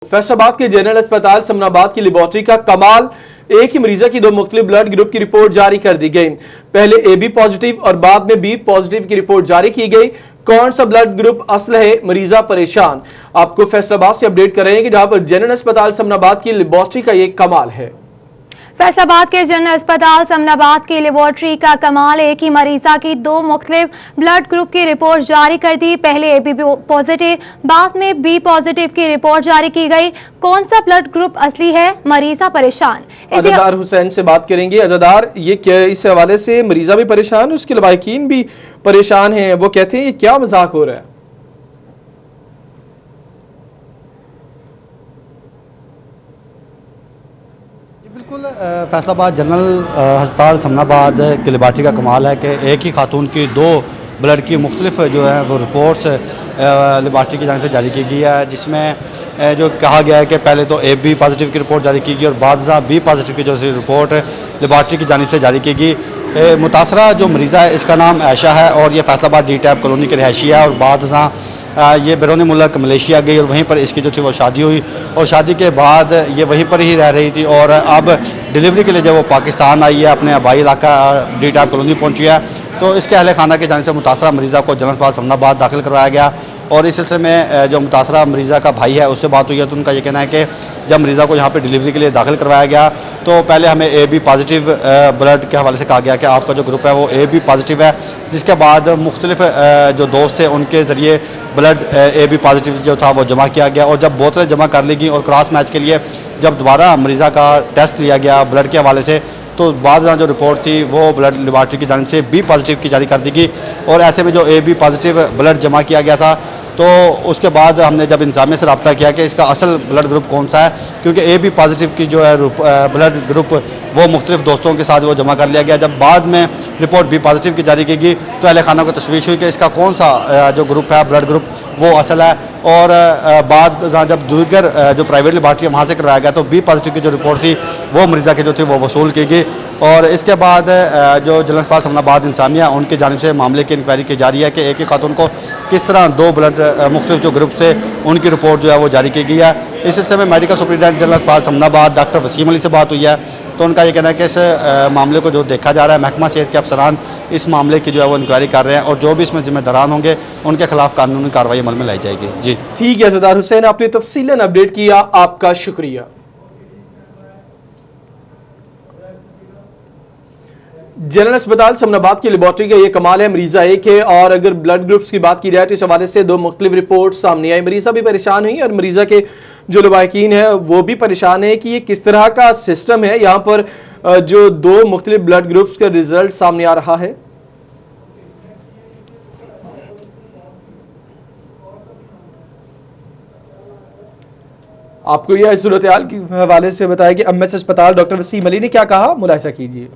फैसलाबाद के जनरल अस्पताल समनाबाद की लेबोरेटरी का कमाल। एक ही मरीजा की दो मुख्तलिफ ब्लड ग्रुप की रिपोर्ट जारी कर दी गई। पहले AB पॉजिटिव और बाद में B पॉजिटिव की रिपोर्ट जारी की गई। कौन सा ब्लड ग्रुप असल है, मरीजा परेशान। आपको फैसलाबाद से अपडेट करेंगे जहां पर जनरल अस्पताल समनाबाद की लेबोरेटरी का यह कमाल है। फैसलाबाद के जनरल अस्पताल समनाबाद की लेबोरेटरी का कमाल। एक ही मरीजा की दो मुख्तलिफ ब्लड ग्रुप की रिपोर्ट जारी कर दी। पहले AB पॉजिटिव, बाद में B पॉजिटिव की रिपोर्ट जारी की गई। कौन सा ब्लड ग्रुप असली है, मरीजा परेशान। अज़ादार हुसैन से बात करेंगे। अज़ादार, ये क्या इस हवाले से मरीजा भी परेशान, उसके लवाहिकीन भी परेशान हैं। वो कहते हैं ये क्या मजाक हो रहा है। बिल्कुल, फैसलाबाद जनरल अस्पताल समनाबाद की लेबोरेटरी का कमाल है कि एक ही खातून की दो ब्लड की मुख्तलिफ जो है वो रिपोर्ट्स लेबोरेटरी की जानिब से जारी की गई है, जिसमें जो कहा गया है कि पहले तो AB पॉजिटिव की रिपोर्ट जारी की गई और बाद में B पॉजिटिव की जो रिपोर्ट लेबोरेटरी की जानिब से जारी की गई। मुतासरा जो मरीज़ा है इसका नाम आयशा है और ये फैसलाबाद D टैप कॉलोनी की रहायशी है और बाद ये बैरून मुल्क मलेशिया गई और वहीं पर इसकी जो थी वो शादी हुई और शादी के बाद ये वहीं पर ही रह रही थी और अब डिलीवरी के लिए जब वो पाकिस्तान आई है, अपने आबाई इलाका D टैप कॉलोनी पहुंची है, तो इसके अहले खाना की जानिब से मुतासरा मरीज़ा को जनरल अस्पताल समनाबाद दाखिल करवाया गया। और इस सिलसिले में जो मुतासरा मरीज़ा का भाई है उससे बात हुई है तो उनका ये कहना है कि जब मरीज़ा को यहाँ पे डिलीवरी के लिए दाखिल करवाया गया तो पहले हमें AB पॉजिटिव ब्लड के हवाले से कहा गया कि आपका जो ग्रुप है वो AB पॉजिटिव है, जिसके बाद मुख्तलिफ जो दोस्त थे उनके ज़रिए ब्लड AB पॉजिटिव जो था वो जमा किया गया और जब बोतलें जमा कर ली गई और क्रॉस मैच के लिए जब दोबारा मरीज़ा का टेस्ट लिया गया ब्लड के हवाले से तो बाद जो रिपोर्ट थी वो ब्लड लेबोरेटरी की जानिब से B पॉजिटिव की जारी कर दी गई और ऐसे में जो AB पॉजिटिव ब्लड जमा किया गया था तो उसके बाद हमने जब इंतजामिया से रब्ता किया कि इसका असल ब्लड ग्रुप कौन सा है, क्योंकि AB पॉजिटिव की जो है ब्लड ग्रुप वो मुख्तलिफ दोस्तों के साथ वो जमा कर लिया गया। जब बाद में रिपोर्ट B पॉजिटिव की जारी की गई तो अहले खाना को तशवीश हुई कि इसका कौन सा जो ग्रुप है ब्लड ग्रुप वो असल है और बाद जब दूसर जो प्राइवेट लेबोरेटरी वहाँ से करवाया गया तो B पॉजिटिव की जो रिपोर्ट थी वो मरीज़ा की जो थी वो वसूल की गई और इसके बाद जो जनरल अस्पताल समनाबाद इंतजामिया उनकी जानिब से मामले की इंक्वायरी की जा रही है कि एक ही खातून को किस तरह दो ब्लड मुख्तलिफ जो ग्रुप से उनकी रिपोर्ट जो है वो जारी की गई है। इस सिलसिले में मेडिकल सुपरिटेंडेंट जनरल अस्पताल समनाबाद डॉक्टर वसीम अली से बात हुई है तो उनका ये कहना है कि इस मामले को जो देखा जा रहा है महकमा सेहत के अफसरान इस मामले की जो है वो इंक्वायरी कर रहे हैं और जो भी इसमें जिम्मेदारान होंगे उनके खिलाफ कानूनी कार्रवाई अमल में लाई जाएगी। जी ठीक है अज़ादार हुसैन, आपने तफसीलन अपडेट किया, आपका शुक्रिया। जनरल अस्पताल समनाबाद की लेबोरेटरी का यह कमाल है। मरीजा एक है और अगर ब्लड ग्रुप्स की बात की जाए तो इस हवाले से दो मुख्तलिफ रिपोर्ट सामने आई। मरीजा भी परेशान हुई और मरीजा के जो लवाहिकीन है वो भी परेशान है कि ये किस तरह का सिस्टम है। यहां पर जो दो मुख्तलिफ ब्लड ग्रुप्स का रिजल्ट सामने आ रहा है। आपको यह सूरत हाल के हवाले से बताया कि MS अस्पताल डॉक्टर वसीम अली ने क्या कहा, मुलाहिजा कीजिए।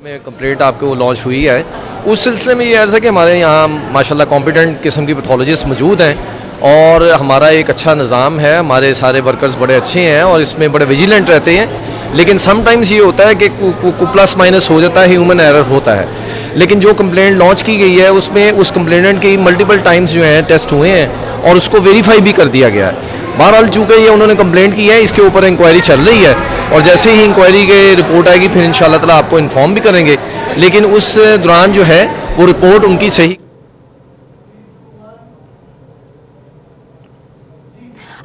में कंप्लेंट आपको लॉन्च हुई है, उस सिलसिले में ये अर्ज़ है कि हमारे यहाँ माशाल्लाह कॉम्पिटेंट किस्म की पैथोलॉजिस्ट मौजूद हैं और हमारा एक अच्छा निज़ाम है, हमारे सारे वर्कर्स बड़े अच्छे हैं और इसमें बड़े विजिलेंट रहते हैं। लेकिन समटाइम्स ये होता है कि प्लस माइनस हो जाता है, ह्यूमन एरर होता है। लेकिन जो कंप्लेंट लॉन्च की गई है उसमें उस कंप्लेनेंट की मल्टीपल टाइम्स जो हैं टेस्ट हुए हैं और उसको वेरीफाई भी कर दिया गया है। बहरहाल चूंकि ये उन्होंने कंप्लेंट की है इसके ऊपर इंक्वायरी चल रही है और जैसे ही इंक्वायरी के रिपोर्ट आएगी फिर इंशाअल्लाह ताला आपको इन्फॉर्म भी करेंगे, लेकिन उस दौरान जो है वो रिपोर्ट उनकी सही।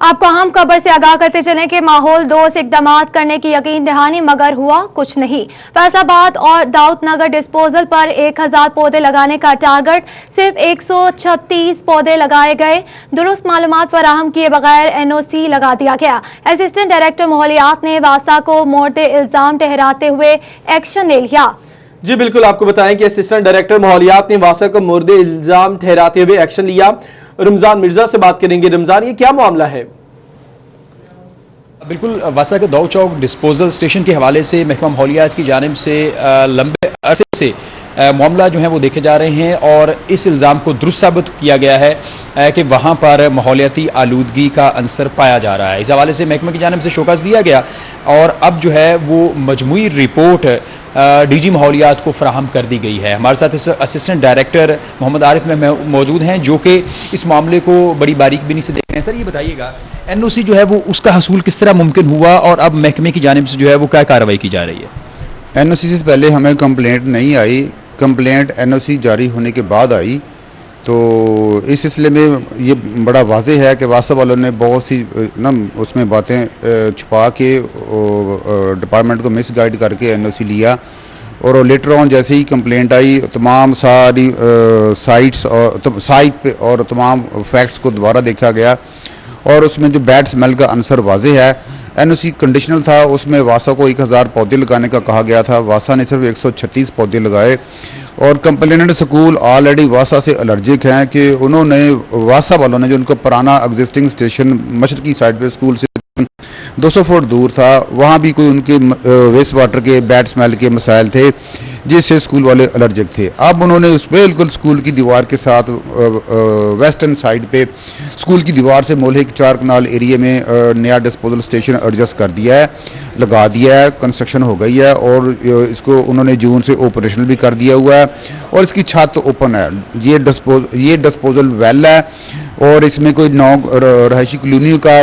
आपको अहम खबर से आगाह करते चलें कि माहौल दोस्त इकदाम करने की यकीन दहानी मगर हुआ कुछ नहीं। फैसलाबाद और दाऊदनगर डिस्पोजल पर 1000 पौधे लगाने का टारगेट, सिर्फ 136 पौधे लगाए गए। दुरुस्त मालूमात फराहम किए बगैर NOC लगा दिया गया। असिस्टेंट डायरेक्टर माहौलियात ने वासा को मोर्द इल्जाम ठहराते हुए एक्शन ले लिया। जी बिल्कुल, आपको बताएं कि असिस्टेंट डायरेक्टर माहौलियात ने वासा को मोर्द इल्जाम ठहराते हुए एक्शन लिया। रमजान मिर्जा से बात करेंगे। रमजान, ये क्या मामला है? बिल्कुल, वासा के दौ चौक डिस्पोजल स्टेशन के हवाले से महकमा माहौलियात की जानिब से लंबे अरसे से मामला जो है वो देखे जा रहे हैं और इस इल्ज़ाम को दुरुस्त साबित किया गया है कि वहाँ पर माहौलियाती आलूदगी का अंसर पाया जा रहा है। इस हवाले से महकमे की जानिब से शोकस दिया गया और अब जो है वो मजमूई रिपोर्ट डीजी माहौलियात को फराहम कर दी गई है। हमारे साथ इस असिस्टेंट डायरेक्टर मोहम्मद आरिफ में मौजूद हैं जो कि इस मामले को बड़ी बारीकबीनी से देख रहे हैं। सर ये बताइएगा, एनओसी जो है वो उसका हसूल किस तरह मुमकिन हुआ और अब महकमे की जानिब से जो है वो क्या कार्रवाई की जा रही है? एनओसी से पहले हमें कंप्लेंट नहीं आई, कंप्लेंट एनओसी जारी होने के बाद आई। तो इस सिलसिले में ये बड़ा वाज़ेह है कि वासा वालों ने बहुत सी ना उसमें बातें छुपा के डिपार्टमेंट को मिसगाइड करके एनओसी लिया, और लेटर ऑन जैसे ही कंप्लेंट आई तमाम सारी साइट्स और साइट पे और तमाम फैक्ट्स को दोबारा देखा गया, और उसमें जो बैड स्मेल का आंसर वाज़ेह है। एनओसी कंडीशनल था, उसमें वासा को 1000 पौधे लगाने का कहा गया था, वासा ने सिर्फ 136 पौधे लगाए, और कंप्लेनेंट स्कूल ऑलरेडी वासा से एलर्जिक हैं कि उन्होंने वासा वालों ने जो उनका पुराना एग्जिस्टिंग स्टेशन मशरकी साइड पे स्कूल से 200 फुट दूर था, वहाँ भी कोई उनके वेस्ट वाटर के बैड स्मेल के मसाइल थे जिससे स्कूल वाले एलर्जिक थे। अब उन्होंने उस बिल्कुल स्कूल की दीवार के साथ वेस्टर्न साइड पे स्कूल की दीवार से मोहल्ले के 4 कनाल एरिया में नया डिस्पोजल स्टेशन एडजस्ट कर दिया है, लगा दिया है, कंस्ट्रक्शन हो गई है, और इसको उन्होंने जून से ऑपरेशनल भी कर दिया हुआ है, और इसकी छत ओपन है। ये डिस्पोजल वेल है, और इसमें कोई 9 रहायशी कॉलोनियों का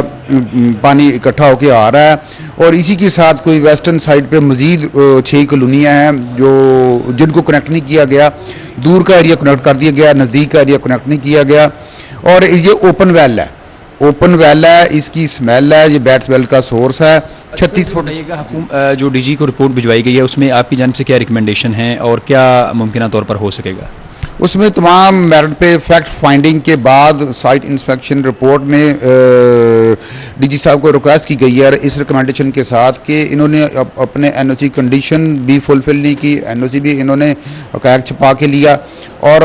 पानी इकट्ठा होकर आ रहा है, और इसी के साथ कोई वेस्टर्न साइड पे मजीद 6 कॉलोनियाँ हैं जिनको कनेक्ट नहीं किया गया, दूर का एरिया कनेक्ट कर दिया गया, नज़दीक का एरिया कनेक्ट नहीं किया गया, और ये ओपन वेल है, ओपन वेल है, इसकी स्मेल है, ये बैड स्मेल का सोर्स है। 36 फुट जो डीजी को रिपोर्ट भिजवाई गई है उसमें आपकी जानिब से क्या रिकमेंडेशन है और क्या मुमकिन तौर पर हो सकेगा? उसमें तमाम मेरिट पे फैक्ट फाइंडिंग के बाद साइट इंस्पेक्शन रिपोर्ट में डीजी साहब को रिक्वेस्ट की गई है इस रिकमेंडेशन के साथ कि इन्होंने अपने एनओसी कंडीशन भी फुलफिल नहीं की, एनओसी भी इन्होंने हक़ाइक़ छुपा के लिया, और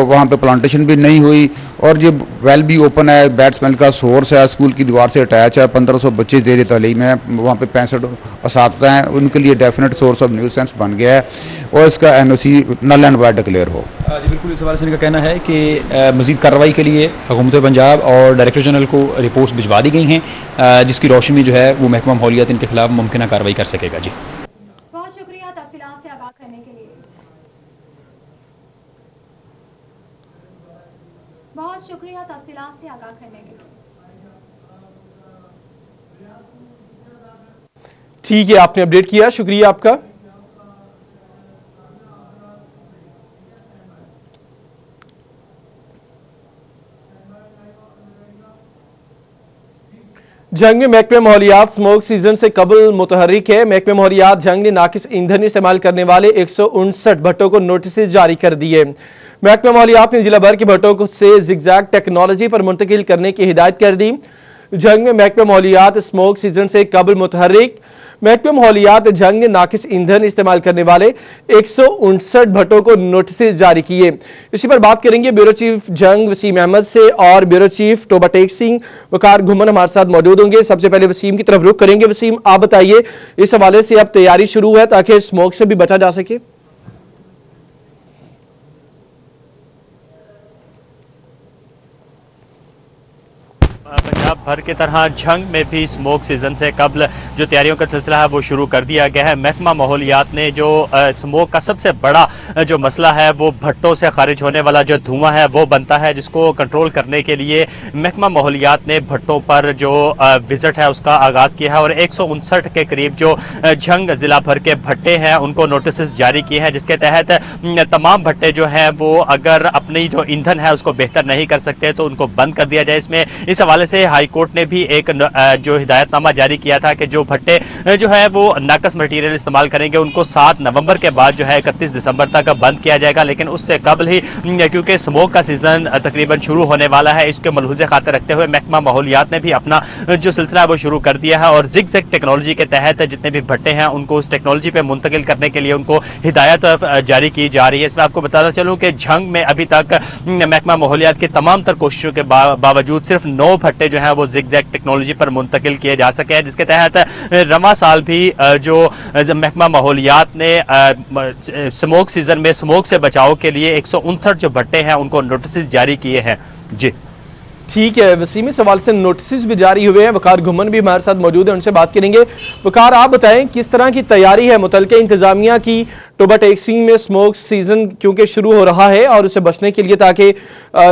वहाँ पे प्लांटेशन भी नहीं हुई, और ये वेल भी ओपन है, बैड स्मेल का सोर्स है, स्कूल की दीवार से अटैच है, 1500 बच्चे ज़ेर तालीम है, वहाँ पे 65 असातिज़ा हैं, उनके लिए डेफिनेट सोर्स ऑफ न्यूसेंस बन गया है, और इसका NOC null and void declare हो। जी बिल्कुल, इस हवाले से इनका कहना है कि मजीद कार्रवाई के लिए हुकूमत पंजाब और डायरेक्टर जनरल को रिपोर्ट्स भिजवा दी गई हैं, जिसकी रोशनी में जो है वो महकमा माहौलियात इनके खिलाफ मुमकिन कार्रवाई कर सकेगा। जी बहुत शुक्रिया तफसीलात से आगाह करने के लिए। बहुत शुक्रिया तफसीलात से आगाह करने के लिए। ठीक है, आपने अपडेट किया, शुक्रिया आपका। जंग में महकमे माहौलियात स्मोक सीजन से कबल मुतहर्रिक है। महकमे माहौलियात जंग ने नाकिस ईंधन इस्तेमाल करने वाले 159 भट्टों को नोटिस जारी कर दिए। महकमा माहौलियात ने जिला भर के भट्टों से जिगजैग टेक्नोलॉजी पर मुंतकिल करने की हिदायत कर दी। जंग में महकमा माहौलियात स्मोक सीजन से कबल मुतहर्रिक। महकमा माहौलियात जंग ने नाकिस ईंधन इस्तेमाल करने वाले 159 भट्टों को नोटिस जारी किए। इसी पर बात करेंगे ब्यूरो चीफ जंग वसीम अहमद से, और ब्यूरो चीफ टोबा टेक सिंह वकार घुमन हमारे साथ मौजूद होंगे। सबसे पहले वसीम की तरफ रुख करेंगे। वसीम, आप बताइए, इस हवाले से अब तैयारी शुरू है ताकि स्मोक से भी बचा जा सके? पंजाब भर की तरह जंग में भी स्मोक सीजन से कबल जो तैयारियों का सिलसिला है वो शुरू कर दिया गया है। महकमा माहौलियात ने जो स्मोक का सबसे बड़ा जो मसला है वो भट्टों से खारिज होने वाला जो धुआं है वो बनता है, जिसको कंट्रोल करने के लिए महकमा माहौलियात ने भट्टों पर जो विजिट है उसका आगाज किया है, और 159 के करीब जो जंग जिला भर के भट्टे हैं उनको नोटिस जारी किए हैं, जिसके तहत तमाम भट्टे जो है वो अगर अपनी जो ईंधन है उसको बेहतर नहीं कर सकते तो उनको बंद कर दिया जाए। इसमें इस हवाले से हाई कोर्ट ने भी एक जो हिदायतनामा जारी किया था कि जो भट्टे जो है वो नाकस मटेरियल इस्तेमाल करेंगे उनको 7 नवंबर के बाद जो है 31 दिसंबर तक बंद किया जाएगा, लेकिन उससे कबल ही क्योंकि स्मोक का सीजन तकरीबन शुरू होने वाला है, इसके मलहूज़े खातिर रखते हुए महकमा माहौलियात ने भी अपना जो सिलसिला है वो शुरू कर दिया है, और जिगजैग टेक्नोलॉजी के तहत जितने भी भट्टे हैं उनको उस टेक्नोलॉजी पर मुंतकिल करने के लिए उनको हिदायत जारी की जा रही है। इसमें आपको बताता चलूँ कि जंग में अभी तक महकमा माहौलियात की तमाम तर कोशिशों के बावजूद सिर्फ 9 भट्टे जो है वो जिगजैग टेक्नोलॉजी पर मुंतकिल किए जा सके हैं, जिसके तहत रवा साल भी जो महकमा माहौलियात ने स्मोक सीजन में स्मोक से बचाव के लिए 159 जो भट्टे हैं उनको नोटिस जारी किए हैं। जी ठीक है वसीम, इस हवाले से नोटिस भी जारी हुए हैं। वकार घुमन भी हमारे साथ मौजूद है, उनसे बात करेंगे। वकार, आप बताएं किस तरह की तैयारी है मुतलका इंतजामिया की टोबा टेक्सिंग में स्मोक सीजन क्योंकि शुरू हो रहा है और उसे बचने के लिए, ताकि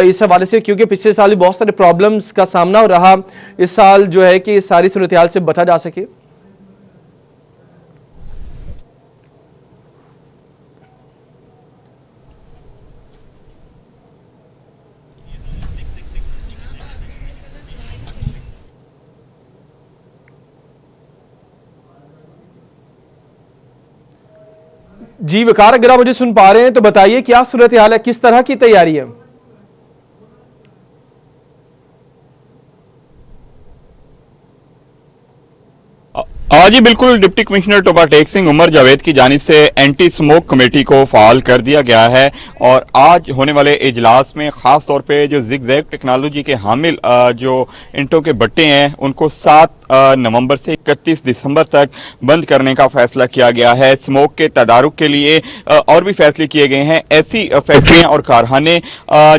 इस हवाले से क्योंकि पिछले साल भी बहुत सारे प्रॉब्लम्स का सामना हो रहा, इस साल जो है कि सारी सूरत हाल से बचा जा सके। जी वकार, अगर आप मुझे सुन पा रहे हैं तो बताइए क्या सूरत हाल है, किस तरह की तैयारी है? जी बिल्कुल, डिप्टी कमिश्नर टोबा टेक्सिंग उमर जावेद की जानिब से एंटी स्मोक कमेटी को फाल कर दिया गया है और आज होने वाले इजलास में खास तौर पे जो जिगजैग टेक्नोलॉजी के हामिल जो इंटों के भट्टे हैं उनको 7 नवंबर से 31 दिसंबर तक बंद करने का फैसला किया गया है। स्मोक के तदारुक के लिए और भी फैसले किए गए हैं। ऐसी फैक्ट्रियां और कारखाने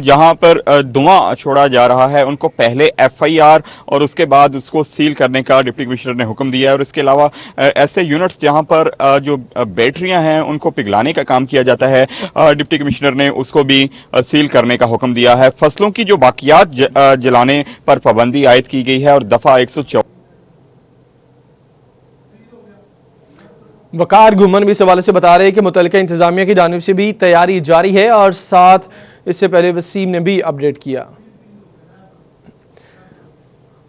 जहां पर धुआं छोड़ा जा रहा है उनको पहले FIR और उसके बाद उसको सील करने का डिप्टी कमिश्नर ने हुक्म दिया है। और इसके अलावा ऐसे यूनिट्स जहां पर जो बैटरियां हैं उनको पिघलाने का काम किया जाता है, डिप्टी कमिश्नर ने उसको भी सील करने का हुक्म दिया है। फसलों की जो बाकियात जलाने पर पाबंदी आयद की गई है और दफा 114 वकार घुमन भी इस हवाले से बता रहे हैं कि मुतलका इंतजामिया की जानिब से भी तैयारी जारी है और साथ इससे पहले वसीम ने भी अपडेट किया।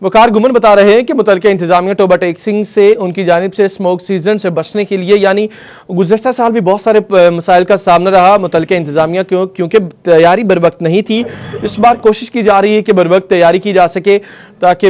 वकार घुमन बता रहे हैं कि मुतलका इंतजामिया टोबा टेक्सिंग से उनकी जानिब से स्मोक सीजन से बचने के लिए, यानी गुज़श्ता साल भी बहुत सारे मसाइल का सामना रहा मुतलका इंतजामिया क्योंकि तैयारी बर वक्त नहीं थी। इस बार कोशिश की जा रही है कि बर वक्त तैयारी की जा सके ताकि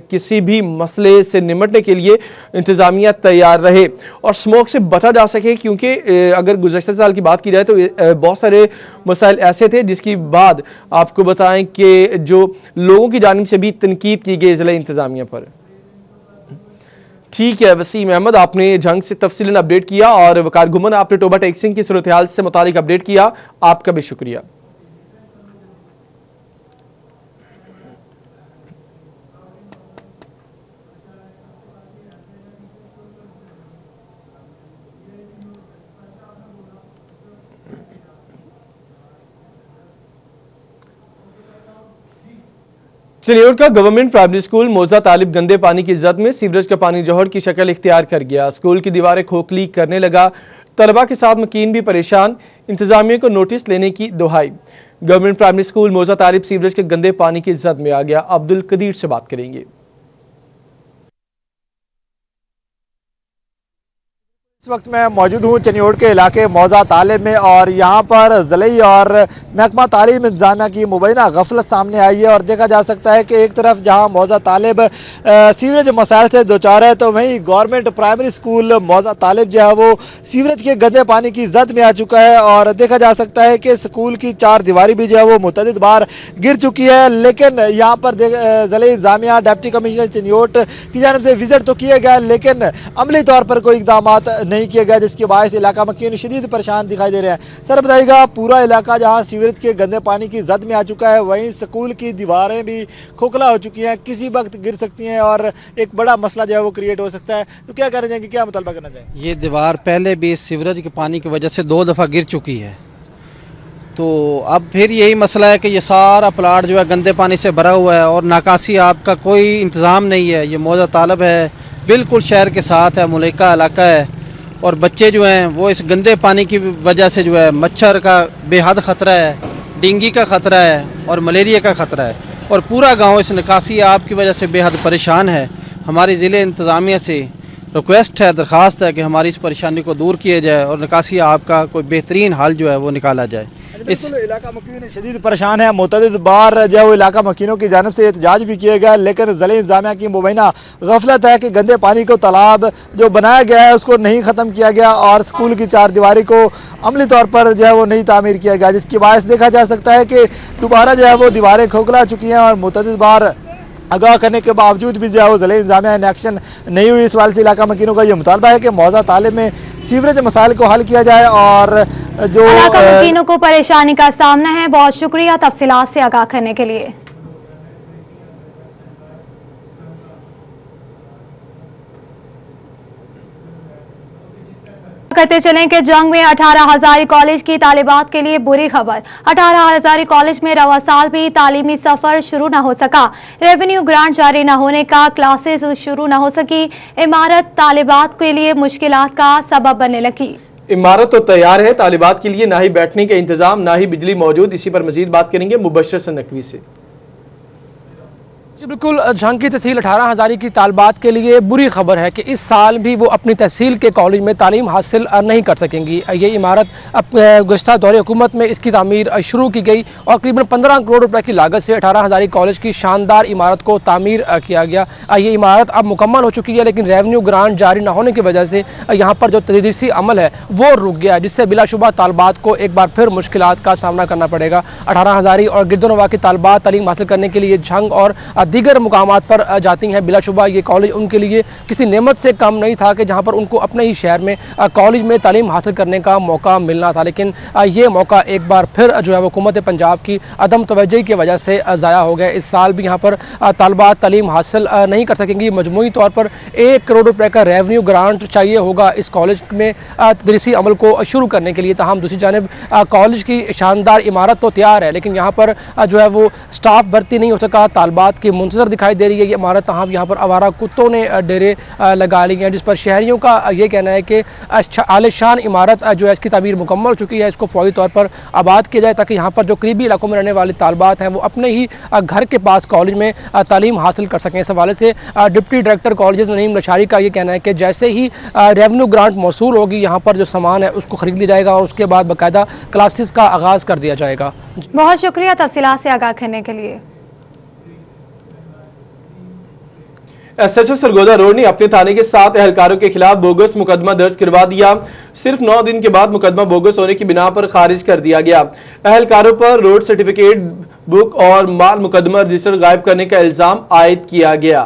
किसी भी मसले से निपटने के लिए इंतजामिया तैयार रहे और स्मोक से बचा जा सके। क्योंकि अगर गुज़श्ता साल की बात की जाए तो बहुत सारे मसाइल ऐसे थे जिसकी बाद आपको बताएं कि जो लोगों की जानिब से भी तनकीद की गई ज़िला इंतजामिया पर। ठीक है वसीम अहमद, आपने जंग से तफसीलन अपडेट किया और वकार घुमन आपने टोबा टेक्सिंग की सूरत हाल से मुतालिक अपडेट किया, आपका भी शुक्रिया। चनियोर का गवर्नमेंट प्राइमरी स्कूल मौजा तालिब गंदे पानी की जद में सीवरेज का पानी जौहर की शक्ल इख्तियार कर गया। स्कूल की दीवारें खोखली करने लगा, तलबा के साथ मकीन भी परेशान, इंतजामिया को नोटिस लेने की दुहाई। गवर्नमेंट प्राइमरी स्कूल मौजा तालिब सीवरेज के गंदे पानी की जद में आ गया। अब्दुल कदीर से बात करेंगे। इस वक्त मैं मौजूद हूँ चनियोड़ के इलाके मौजा तालिब में और यहाँ पर ज़लई और महकमा तालीम इंतजामिया की मुबैना गफलत सामने आई है। और देखा जा सकता है कि एक तरफ जहाँ मौजा तालिब सीवरेज मसाइल से दो चार है तो वहीं गवर्नमेंट प्राइमरी स्कूल मौजा तालिब जो है वो सीवरेज के गंदे पानी की जद में आ चुका है। और देखा जा सकता है कि स्कूल की 4 दीवारी भी जो है वो मुतअद्दिद बार गिर चुकी है। लेकिन यहाँ पर ज़लई इंतजामिया डिप्टी कमिश्नर चनियोड़ की जानिब से विजिट तो किया गया लेकिन अमली तौर पर कोई इकदाम नहीं किया गया, जिसके बायस इलाका मकीन शदीद परेशान दिखाई दे रहे हैं। सर बताइएगा, पूरा इलाका जहां सीवरेज के गंदे पानी की जद में आ चुका है वहीं स्कूल की दीवारें भी खोखला हो चुकी हैं, किसी वक्त गिर सकती हैं और एक बड़ा मसला जो है वो क्रिएट हो सकता है। तो क्या कहना चाहेंगे, क्या मुतालबा करना चाहेंगे? ये दीवार पहले भी सीवरेज के पानी की वजह से 2 दफा गिर चुकी है, तो अब फिर यही मसला है कि ये सारा प्लाट जो है गंदे पानी से भरा हुआ है और नाकासी आपका कोई इंतजाम नहीं है। ये मौजा तालिब है, बिल्कुल शहर के साथ है, मुलेका इलाका है और बच्चे जो हैं वो इस गंदे पानी की वजह से जो है मच्छर का बेहद खतरा है, डेंगू का खतरा है और मलेरिया का खतरा है और पूरा गांव इस निकासी आपकी वजह से बेहद परेशान है। हमारी ज़िले इंतज़ामिया से रिक्वेस्ट है, दरख्वास्त है कि हमारी इस परेशानी को दूर किया जाए और निकासी आपका कोई बेहतरीन हल जो है वो निकाला जाए। इस इलाका मकीन शदीद परेशान है, मुतअद्दिद बार जो है वो इलाका मकीनों की जानिब से एहतजाज भी किया गया लेकिन ज़िले इंतजामिया की मुबैना गफलत है कि गंदे पानी को तालाब जो बनाया गया है उसको नहीं ख़त्म किया गया और स्कूल की 4 दीवारी को अमली तौर पर जो है वो नहीं तामीर किया गया, जिसकी बायस देखा जा सकता है कि दोबारा जो है वो दीवारें खोखला चुकी हैं और मुतअद्दिद बार आगाह करने के बावजूद भी जो है वो ज़िले इंतजामिया ने एक्शन नहीं हुई। इस वाले से इलाका मकीनों का यह मुतालबा है कि मौजा तालिब में सीवरेज मसाइल को हल किया जाए और जो इलाका मकीनों को परेशानी का सामना है। बहुत शुक्रिया तफसीलात से आगाह करने के लिए। करते चलें कि जंग में 18 हजारी कॉलेज की तालिबात के लिए बुरी खबर। 18 हजारी कॉलेज में रवा साल भी तालीमी सफर शुरू न हो सका। रेवेन्यू ग्रांट जारी न होने का क्लासेस शुरू न हो सकी। इमारत तालिबात के लिए मुश्किलात का सबब बनने लगी। इमारत तो तैयार है, तालिबात के लिए ना ही बैठने के इंतजाम ना ही बिजली मौजूद। इसी पर मजीद बात करेंगे मुबशर से नकवी से। जी बिल्कुल, जंग की तहसील 18 हजारी की तालिबात के लिए बुरी खबर है कि इस साल भी वो अपनी तहसील के कॉलेज में तालीम हासिल नहीं कर सकेंगी। ये इमारत गुज़श्ता दौरे हुकूमत में इसकी तामीर शुरू की गई और करीबन 15 करोड़ रुपए की लागत से 18 हजारी कॉलेज की शानदार इमारत को तामीर किया गया। ये इमारत अब मुकम्मल हो चुकी है, लेकिन रेवेन्यू ग्रांट जारी न होने की वजह से यहाँ पर जो तदरीसी अमल है वो रुक गया, जिससे बिलाशुबा तालिबात को एक बार फिर मुश्किलात का सामना करना पड़ेगा। 18 हजारी और गिरदोनवा की तालिबात तालीम हासिल करने के लिए जंग और दीगर मुकामात पर जाती हैं। बिलाशुबा ये कॉलेज उनके लिए किसी नेमत से कम नहीं था कि जहां पर उनको अपने ही शहर में कॉलेज में तालीम हासिल करने का मौका मिलना था, लेकिन ये मौका एक बार फिर जो है हुकूमत पंजाब की अदम तवज्जोही की वजह से ज़ाया हो गया। इस साल भी यहाँ पर तालिबात तालीम हासिल नहीं कर सकेंगी। मजमूई तौर पर 1 करोड़ रुपए का रेवेन्यू ग्रांट चाहिए होगा इस कॉलेज में तदरीसी अमल को शुरू करने के लिए। तमाम दूसरी जानिब कॉलेज की शानदार इमारत तो तैयार है, लेकिन यहाँ पर जो है वो स्टाफ भर्ती नहीं हो सका। तालिबात की मुंतजर दिखाई दे रही है ये इमारत। यहाँ पर आवारा कुत्तों ने डेरे लगा ली हैं, जिस पर शहरियों का ये कहना है कि आलिशान इमारत जो है इसकी तामीर मुकम्मल हो चुकी है, इसको फौरी तौर पर आबाद किया जाए ताकि यहाँ पर जो करीबी इलाकों में रहने वाले तालिबात हैं वो अपने ही घर के पास कॉलेज में तालीम हासिल कर सकें। इस हवाले से deputy director college Naeem Lashari का ये कहना है कि जैसे ही रेवेन्यू ग्रांट मौसूल होगी यहाँ पर जो सामान है उसको खरीद लिया जाएगा और उसके बाद बाकायदा क्लासेस का आगाज कर दिया जाएगा। बहुत शुक्रिया तफसीलात से आगाह करने के लिए। एसएचओ सरगोदा रोड ने अपने थाने के 7 एहलकारों के खिलाफ बोगस मुकदमा दर्ज करवा दिया। सिर्फ 9 दिन के बाद मुकदमा बोगस होने की बिना पर खारिज कर दिया गया। एहलकारों पर रोड सर्टिफिकेट, बुक और माल मुकदमा रजिस्टर गायब करने का इल्जाम आयद किया गया।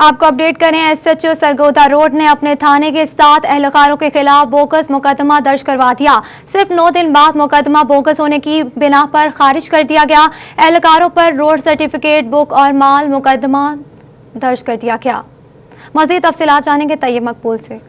आपको अपडेट करें, एसएचओ सरगोदा रोड ने अपने थाने के 7 एहलकारों के खिलाफ बोगस मुकदमा दर्ज करवा दिया। सिर्फ 9 दिन बाद मुकदमा बोगस होने की बिना पर खारिज कर दिया गया। एहलकारों पर रोड सर्टिफिकेट, बुक और माल मुकदमा दर्ज कर दिया गया। मजीद तफसीलात जानेंगे तैयब मकबूल से।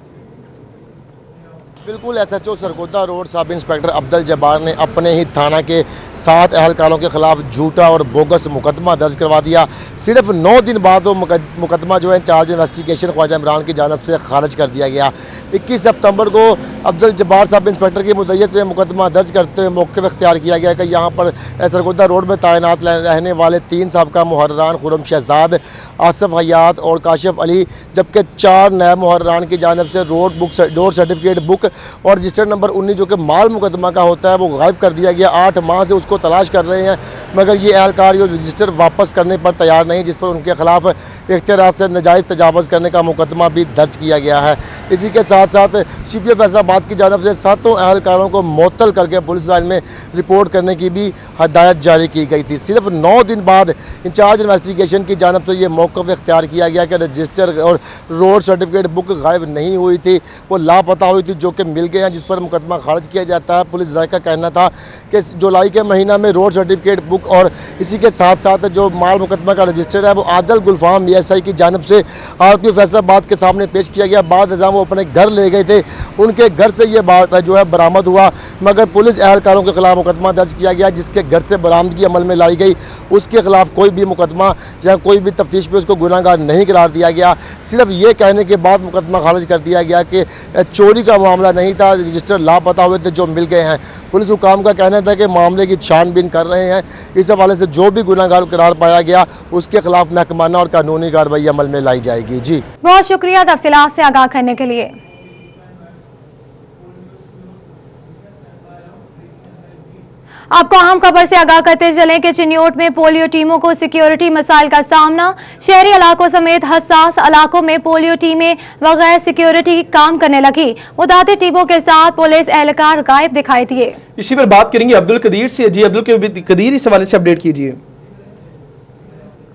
बिल्कुल, SHO Sargodha road sub inspector Abdul Jabbar ने अपने ही थाना के 7 एहलकारों के खिलाफ झूठा और बोगस मुकदमा दर्ज करवा दिया। सिर्फ 9 दिन बाद वो मुकदमा जो है इंचार्ज इन्वेस्टिगेशन ख्वाजा इमरान की जानब से खारिज कर दिया गया। 21 सितंबर को अब्दुल जब्बार सब इंस्पेक्टर की मुद्दत में मुकदमा दर्ज करते हुए मौक़िफ़ इख्तियार किया गया कि यहाँ पर सरगोदा रोड में तैनात रहने वाले 3 साबका मुहर्रान खुर्रम शहजाद, आसिफ हयात और काशिफ अली, जबकि 4 नए मुहर्रान की जानब से रोड सर्टिफिकेट, बुक और रजिस्टर नंबर 19 जो कि माल मुकदमा का होता है वो गायब कर दिया गया। 8 माह से उसको तलाश कर रहे हैं, मगर ये एहलकार ये रजिस्टर वापस करने पर तैयार नहीं, जिस पर उनके खिलाफ इख्तियार से नाजायज़ तजावज़ करने का मुकदमा भी दर्ज किया गया है। इसी के साथ साथ CPO फैसलाबाद की जानब से 7 एहलकारों को मुअत्तल करके पुलिस लाइन में रिपोर्ट करने की भी हदायत जारी की गई थी। सिर्फ 9 दिन बाद इंचार्ज इन्वेस्टिगेशन की जानब से ये मौक़िफ़ इख्तियार किया गया कि रजिस्टर और रोड सर्टिफिकेट, बुक गायब नहीं हुई थी, वो लापता हुई थी, जो कि मिल गए हैं, जिस पर मुकदमा खारिज किया जाता है। पुलिस का कहना था कि जुलाई के महीना में रोड सर्टिफिकेट, बुक और इसी के साथ साथ जो माल मुकदमा का रजिस्टर है वो आदिल गुलफाम ESI की जानब से RPO फैसलाबाद के सामने पेश किया गया। बाद वो अपने घर ले गए थे, उनके घर से ये बात जो है बरामद हुआ, मगर पुलिस एहलकारों के खिलाफ मुकदमा दर्ज किया गया। जिसके घर से बरामदगी अमल में लाई गई उसके खिलाफ कोई भी मुकदमा या कोई भी तफ्तीश पे उसको गुनाहगार नहीं करार दिया गया। सिर्फ ये कहने के बाद मुकदमा खारिज कर दिया गया कि चोरी का मामला नहीं था, रजिस्टर लापता हुए थे जो मिल गए हैं। पुलिस हुकाम का कहना था कि मामले की छानबीन कर रहे हैं। इस हवाले से जो भी गुनाहगार करार पाया गया उसके खिलाफ महकमाना और कानूनी कार्रवाई अमल में लाई जाएगी। जी बहुत शुक्रिया तफसीलात से आगाह करने के लिए। आपको अहम खबर से आगाह करते चलें कि चिन्योट में पोलियो टीमों को सिक्योरिटी मसाइल का सामना। शहरी इलाकों समेत हसास इलाकों में पोलियो टीमें बगैर सिक्योरिटी काम करने लगी। मुताबिक टीमों के साथ पुलिस एहलकार गायब दिखाई दिए। इसी पर बात करेंगे अब्दुल कदीर से। जी अब्दुल कदीर, इस हवाले से अपडेट कीजिए।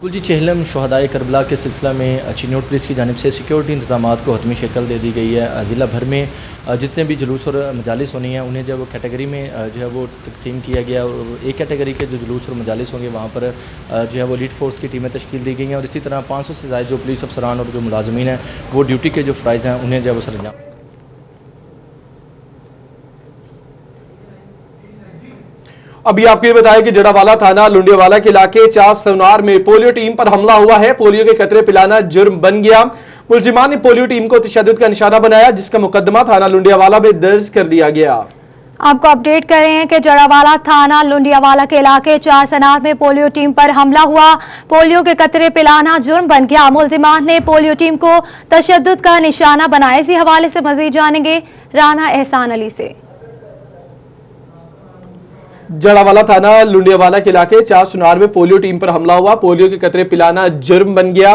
बिल्कुल जी, चहलम शहदाए करबला के सिलसिला में चिन्योट पुलिस की जानिब से सिक्योरिटी इंतजाम को हतमी शक्ल दे दी गई है। ज़िला भर में जितने भी जुलूस और मजालिस होनी है उन्हें जब कैटेगरी में जो है वो तकसीम किया गया और एक कैटेगरी के जो जुलूस और मजालिस होंगे वहाँ पर जो है वो लीड फोर्स की टीमें तश्कील दी गई हैं और इसी तरह 500 से ज़्यादा जो पुलिस अफसरान और जो मुलाजमीन हैं वो ड्यूटी के जो फ़राइज़ हैं उन्हें जो है वो सरंजाम अभी आपको ये बताया कि जड़ावाला थाना लुंडियावाला के इलाके चार सवनार में पोलियो टीम पर हमला हुआ है। पोलियो के कतरे पिलाना जुर्म बन गया। मुलजिमान ने पोलियो टीम को तशद्दुद का निशाना बनाया, जिसका मुकदमा थाना लुंडियावाला में दर्ज कर दिया गया। आपको अपडेट कर रहे हैं कि जड़ावाला थाना लुंडियावाला के इलाके चार सनार में पोलियो टीम पर हमला हुआ। पोलियो के कतरे पिलाना जुर्म बन गया। मुलजिमान ने पोलियो टीम को तशद्दुद का निशाना बनाया। इसी हवाले से मजीद जानेंगे राना एहसान अली से। जड़ावाला थाना लुंडियावाला के इलाके चार सुनार में पोलियो टीम पर हमला हुआ। पोलियो के कतरे पिलाना जुर्म बन गया।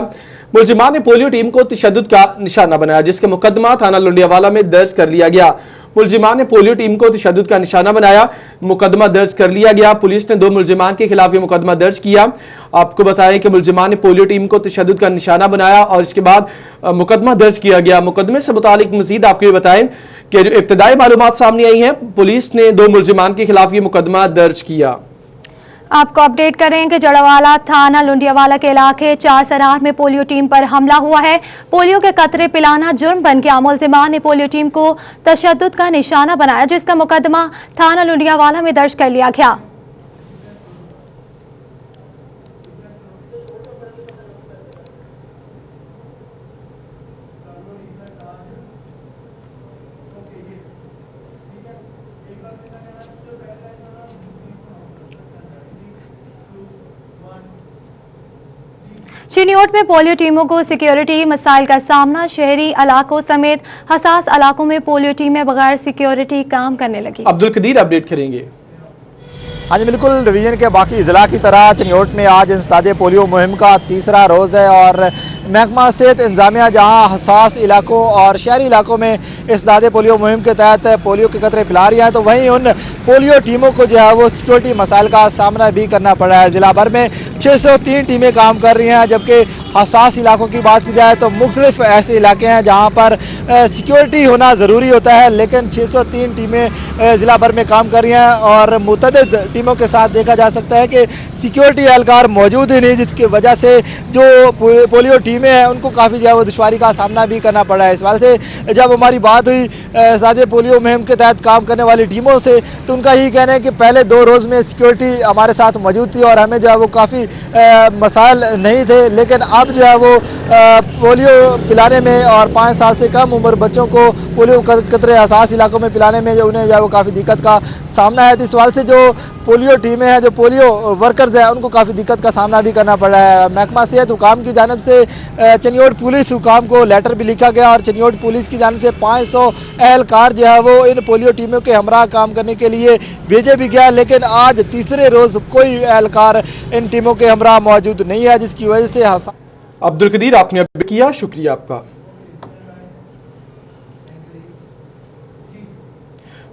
मुलजिमान ने पोलियो टीम को तशद्दुद का निशाना बनाया, जिसका मुकदमा थाना लुंडियावाला में दर्ज कर लिया गया। मुलजिमान ने पोलियो टीम को तशद्दुद का निशाना बनाया, मुकदमा दर्ज कर लिया गया। पुलिस ने दो मुलजिमान के खिलाफ यह मुकदमा दर्ज किया। आपको बताएं कि मुलजिमान ने पोलियो टीम को तशद्दुद का निशाना बनाया और इसके बाद मुकदमा दर्ज किया गया। मुकदमे से मुतालिक मजीद आपको ये बताएं कि जो इब्तदाई मालूमात सामने आई हैं, पुलिस ने दो मुलजिमान के खिलाफ ये मुकदमा दर्ज किया। आपको अपडेट करें कि जड़ावाला थाना लुंडियावाला के इलाके चार सनार में पोलियो टीम पर हमला हुआ है। पोलियो के कतरे पिलाना जुर्म बन गया। मुलजिमान ने पोलियो टीम को तशद्दुद का निशाना बनाया, जिसका मुकदमा थाना लुंडियावाला में दर्ज कर लिया गया। चिन्योट में पोलियो टीमों को सिक्योरिटी मसाइल का सामना। शहरी इलाकों समेत हसास इलाकों में पोलियो टीमें बगैर सिक्योरिटी काम करने लगी। अब्दुल कदीर अपडेट करेंगे। हाँ जी बिल्कुल, डिवीजन के बाकी जिला की तरह चिन्योट में आज इंसदादे पोलियो मुहिम का तीसरा रोज है और महकमा सेहत इंतजामिया जहां हसास इलाकों और शहरी इलाकों में इंसदादे पोलियो मुहिम के तहत पोलियो के कतरे पिला रही है, तो वहीं उन पोलियो टीमों को जो है वो सिक्योरिटी मसाइल का सामना भी करना पड़ रहा है। जिला भर में 603 टीमें काम कर रही हैं, जबकि हसास इलाकों की बात की जाए तो मुख्तलिफ ऐसे इलाके हैं जहां पर सिक्योरिटी होना ज़रूरी होता है, लेकिन 603 टीमें जिला भर में काम कर रही हैं और मुतअद्दिद टीमों के साथ देखा जा सकता है कि सिक्योरिटी एहलकार मौजूद ही नहीं, जिसकी वजह से जो पोलियो टीमें हैं उनको काफ़ी जो है वो दुश्वारी का सामना भी करना पड़ा है। इस वजह से जब हमारी बात हुई सादे पोलियो मुहिम के तहत काम करने वाली टीमों से, तो उनका यही कहना है कि पहले 2 रोज़ में सिक्योरिटी हमारे साथ मौजूद थी और हमें जो है वो काफ़ी मसाइल नहीं थे, लेकिन अब जो है वो पोलियो पिलाने में और 5 साल से कम उम्र बच्चों को पोलियो कतरे हसास इलाकों में पिलाने में जो उन्हें जो है वो काफ़ी दिक्कत का सामना है। तो इस सवाल से जो पोलियो टीमें हैं, जो पोलियो वर्कर्स हैं, उनको काफ़ी दिक्कत का सामना भी करना पड़ रहा है। महकमा सेहत हुकाम की जानिब से चिन्योट पुलिस हुकाम को लेटर भी लिखा गया और चिन्योट पुलिस की जानिब से 500 एहलकार जो है वो इन पोलियो टीमों के हमरा काम करने के लिए भेजे भी गया, लेकिन आज तीसरे रोज कोई एहलकार इन टीमों के हमरा मौजूद नहीं है, जिसकी वजह से अब्दुल कदीर आपने अपडेट किया, शुक्रिया आपका।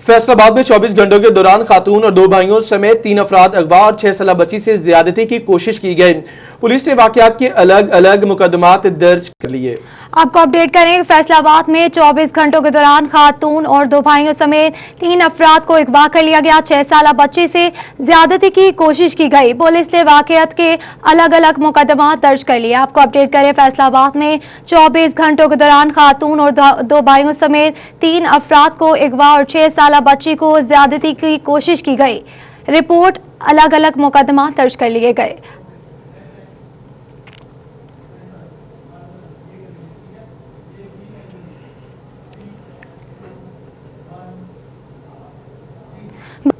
फैसलाबाद में 24 घंटों के दौरान खातून और 2 भाइयों समेत 3 अफराद अगवा और 6 साल बच्ची से ज्यादती की कोशिश की गई। पुलिस ने वाकयात के अलग अलग मुकदमात दर्ज कर लिए। आपको अपडेट करें, फैसलाबाद में 24 घंटों के दौरान खातून और 2 भाइयों समेत 3 अफराद को अगवा कर लिया गया। 6 साल बच्ची से ज्यादती की कोशिश की गई। पुलिस ने वाकयात के अलग अलग मुकदमा दर्ज कर लिए। आपको अपडेट करें, फैसलाबाद में 24 घंटों के दौरान खातून और 2 भाइयों समेत 3 अफराद को अगवा और 6 साल बच्ची को ज्यादती की कोशिश की गई। रिपोर्ट अलग अलग मुकदमा दर्ज कर लिए गए।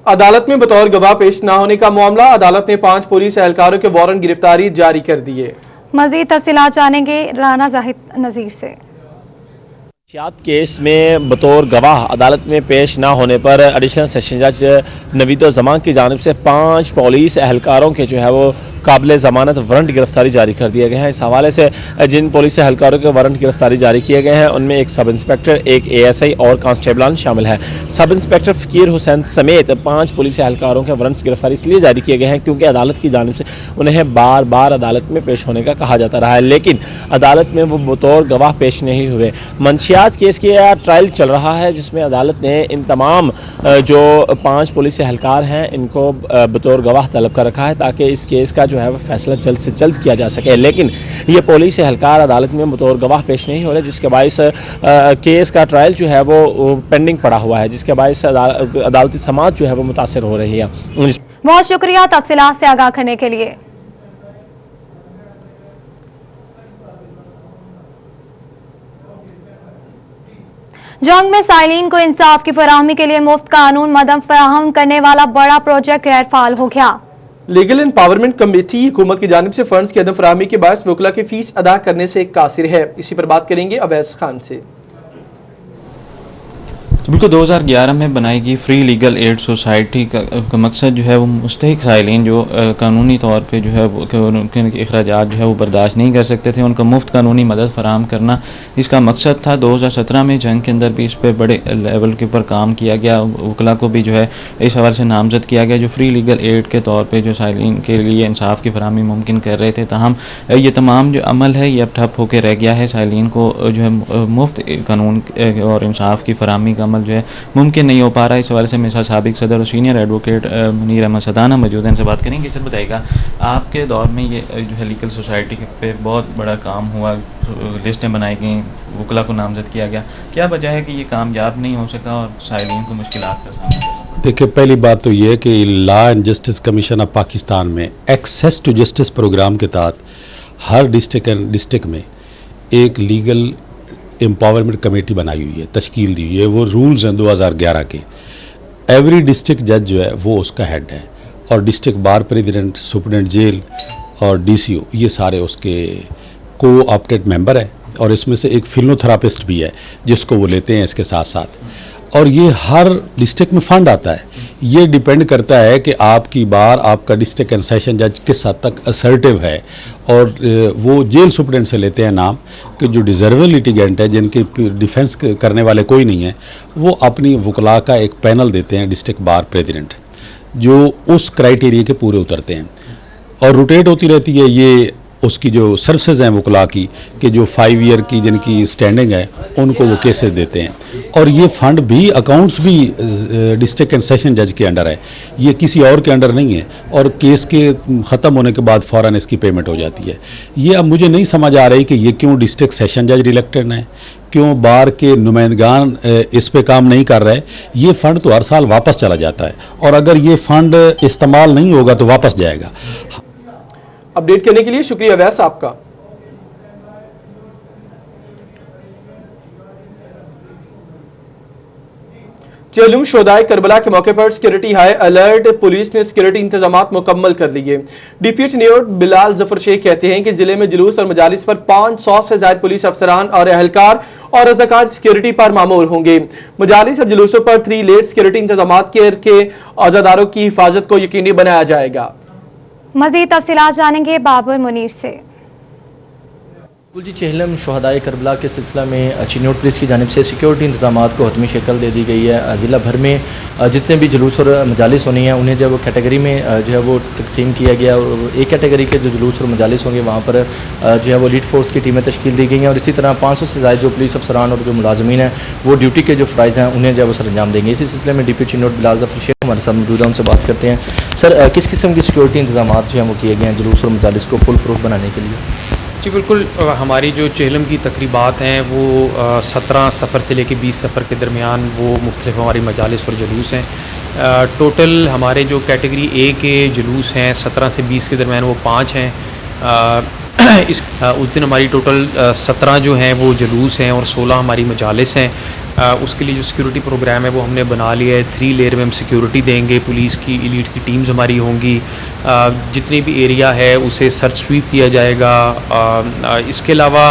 अदालत में बतौर गवाह पेश न होने का मामला। अदालत ने 5 पुलिस एहलकारों के वारंट गिरफ्तारी जारी कर दिए। मजीद तफसीलात जानेंगे राना जाहिद नजीर से। केस में बतौर गवाह अदालत में पेश न होने पर एडिशनल सेशन जज नवीदुज़्ज़मान की जानिब से 5 पुलिस एहलकारों के जो है वो काबिल ज़मानत वारंट गिरफ्तारी जारी कर दिए गए हैं। इस हवाले से जिन पुलिस एहलकारों के वारंट गिरफ्तारी जारी किए गए हैं उनमें एक सब इंस्पेक्टर, एक ASI और कांस्टेबलान शामिल है। सब इंस्पेक्टर फ़कीर हुसैन समेत 5 पुलिस एहलकारों के वारंट गिरफ्तारी इसलिए जारी किए गए हैं क्योंकि अदालत की जानिब से उन्हें बार बार अदालत में पेश होने का कहा जाता रहा है, लेकिन अदालत में वो बतौर गवाह पेश नहीं हुए। मंशिया मंशियात केस की ट्रायल चल रहा है, जिसमें अदालत ने इन तमाम जो 5 पुलिस एहलकार हैं इनको बतौर गवाह तलब कर रखा है, ताकि इस केस का जो है वो फैसला जल्द से जल्द किया जा सके। लेकिन ये पुलिस एहलकार अदालत में बतौर गवाह पेश नहीं हो रहे, जिसके बायस केस का ट्रायल जो है वो पेंडिंग पड़ा हुआ है, जिसके बायस अदालती समाज जो है वो मुतासर हो रही है। बहुत शुक्रिया तफसीलात से आगाह करने के लिए। जंग में साइलिन को इंसाफ की फराहमी के लिए मुफ्त कानून मदद फराहम करने वाला बड़ा प्रोजेक्ट गैर फाल हो गया। लीगल एम्पावरमेंट कमेटी हुकूमत की जानिब से फंड्स की अदम फराहमी के बायस वकला की फीस अदा करने से कासिर है। इसी पर बात करेंगे अवैस खान से। तो बिल्कुल 2011 में बनाई गई फ्री लीगल एड सोसाइटी का मकसद जो है वो मुस्तहिक साइलिन जो कानूनी तौर पे जो है उनके अखराजात जो है वो बर्दाश्त नहीं कर सकते थे, उनका मुफ्त कानूनी मदद फराहम करना इसका मकसद था। 2017 में जंग के अंदर भी इस पर बड़े लेवल के ऊपर काम किया गया, वकला को भी जो है इस हवाले से नामजद किया गया जो फ्री लीगल एड के तौर पर जो साइलिन के लिए इंसाफ की फराहमी मुमकिन कर रहे थे। ताहम ये तमाम जो अमल है ये अब ठप होकर रह गया है। साइलिन को जो है मुफ्त कानून और इंसाफ की फराहमी का जो है मुमकिन नहीं हो पा रहा है। इस हवाले से मेरे साथ साबिक सदर और सीनियर एडवोकेट मुनीर अहमद सदाना मौजूद हैं, इनसे बात करेंगे। सर बताइएगा, आपके दौर में ये जो है लीगल सोसाइटी पे बहुत बड़ा काम हुआ, लिस्टें बनाई गई, वकला को नामजद किया गया, क्या वजह है कि ये कामयाब नहीं हो सका और साइलिन को मुश्किलात का सामना? देखिए, पहली बात तो ये है कि law and justice commission of Pakistan में एक्सेस टू जस्टिस प्रोग्राम के तहत हर डिस्ट्रिक्ट में एक लीगल एम्पावरमेंट कमेटी बनाई हुई है, तश्कील दी हुई है। वो रूल्स हैं 2011 के। एवरी डिस्ट्रिक्ट जज जो है वो उसका हेड है और district bar president, superintendent jail और डीसीओ ये सारे उसके को ऑप्टेड मेंबर है। और इसमें से एक फिल्मोथेरापिस्ट भी है जिसको वो लेते हैं इसके साथ साथ। और ये हर डिस्ट्रिक्ट में फंड आता है। ये डिपेंड करता है कि आपकी बार आपका डिस्ट्रिक्ट एंड सेशन जज किस हद तक असर्टिव है। और वो जेल सुप्रीडेंट से लेते हैं नाम कि जो डिजर्वल लिटिगेंट है, जिनके डिफेंस करने वाले कोई नहीं है, वो अपनी वकला का एक पैनल देते हैं डिस्ट्रिक्ट बार प्रेसिडेंट, जो उस क्राइटेरिया के पूरे उतरते हैं और रोटेट होती रहती है। ये उसकी जो सर्विसेज हैं वकला की कि जो 5 ईयर की जिनकी स्टैंडिंग है उनको वो केसेस देते हैं। और ये फंड भी अकाउंट्स भी डिस्ट्रिक्ट एंड सेशन जज के अंडर है, ये किसी और के अंडर नहीं है। और केस के ख़त्म होने के बाद फ़ौरन इसकी पेमेंट हो जाती है। ये अब मुझे नहीं समझ आ रही कि ये क्यों डिस्ट्रिक्ट सेशन जज रिलेक्टेड हैं, क्यों बार के नुमाइंदगान इस पे काम नहीं कर रहे। ये फंड तो हर साल वापस चला जाता है और अगर ये फंड इस्तेमाल नहीं होगा तो वापस जाएगा। अपडेट करने के लिए शुक्रिया अवैस आपका। चेलुम शोदाए करबला के मौके पर सिक्योरिटी हाई अलर्ट, पुलिस ने सिक्योरिटी इंतजामात मुकम्मल कर लिए। डिप्टी न्योट बिलाल जफर शेख कहते हैं कि जिले में जुलूस और मजालिस पर 500 से ज्यादा पुलिस अफसरान और एहलकार और रज़ाकार सिक्योरिटी पर मामूर होंगे। मजालिस और जुलूसों पर 3 लेयर सिक्योरिटी इंतजामात के औजादारों की हिफाजत को यकीनी बनाया जाएगा। मजीद तफसीलात जानेंगे बाबर मुनीर से। जी चेहलम शहदाए करबला के सिलसिला में चिन्नौट पुलिस की जानिब से सिक्योरिटी इंतजामात को हतमी शक्ल दे दी गई है। ज़िला भर में जितने भी जुलूस और मजालिस होनी है उन्हें जब कैटेगरी में जो है वो तकसीम किया गया। एक कैटेगरी के जो जुलूस और मजालिस होंगे वहाँ पर जो है वो लीड फोर्स की टीमें तश्कील दी गई हैं और इसी तरह 500 से ज़्यादा जो पुलिस अफसरान और जो मुलाजमीन हैं वो ड्यूटी के जो फ़राइज़ हैं उन्हें जो है वो सर अंजाम देंगे। इसी सिलसिले में डिप्टी चिन्नौट बिलाल जफर शेख हमारे साथ मौजूद हैं, उनसे बात करते हैं। सर, किस किस्म की सिक्योरिटी इंतजाम जो हैं वो किए गए हैं जुलूस और मजालिस को फुल प्रूफ बनाने के लिए? जी बिल्कुल, हमारी जो चेहलम की तकरीबात हैं वो 17 सफ़र से लेकर 20 सफ़र के दरमियान वो मुख्तलिफ हमारी मजालिस और जुलूस हैं। टोटल हमारे जो कैटेगरी ए के जुलूस हैं 17 से 20 के दरमियान वो 5 हैं। उस दिन हमारी टोटल 17 जो हैं वो जुलूस हैं और 16 हमारी मजालिस हैं। उसके लिए जो सिक्योरिटी प्रोग्राम है वो हमने बना लिया है। 3 लेयर में हम सिक्योरिटी देंगे, पुलिस की एलीट की टीम्स हमारी होंगी, जितने भी एरिया है उसे सर्च स्वीप किया जाएगा। इसके अलावा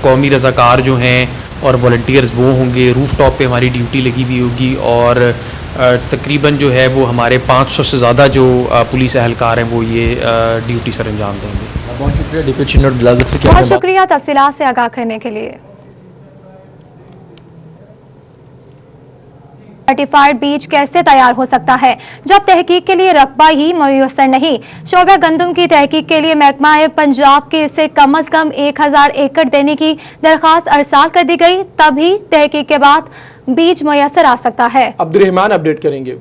कौमी रज़ाकार जो हैं और वॉलंटियर्स वो होंगे। रूफ टॉप पे हमारी ड्यूटी लगी हुई होगी और तकरीबन जो है वो हमारे 500 से ज़्यादा जो पुलिस एहलकार हैं वो ये ड्यूटी सर अंजाम देंगे। बहुत शुक्रिया डिप्टी चिन्नौट बिलाल जफर। बहुत शुक्रिया तफसीलात से आगाह करने के लिए। सर्टिफाइड बीज कैसे तैयार हो सकता है जब तहकीक के लिए रकबा ही मुयस्सर नहीं। शोबे गंदम की तहकीक के लिए महकमा पंजाब के इसे कम अज कम 1000 एकड़ देने की दरखास्त अरसाल कर दी गई, तभी तहकीक के बाद बीज मुयस्सर आ सकता है। अब्दुर्रहमान अपडेट करेंगे।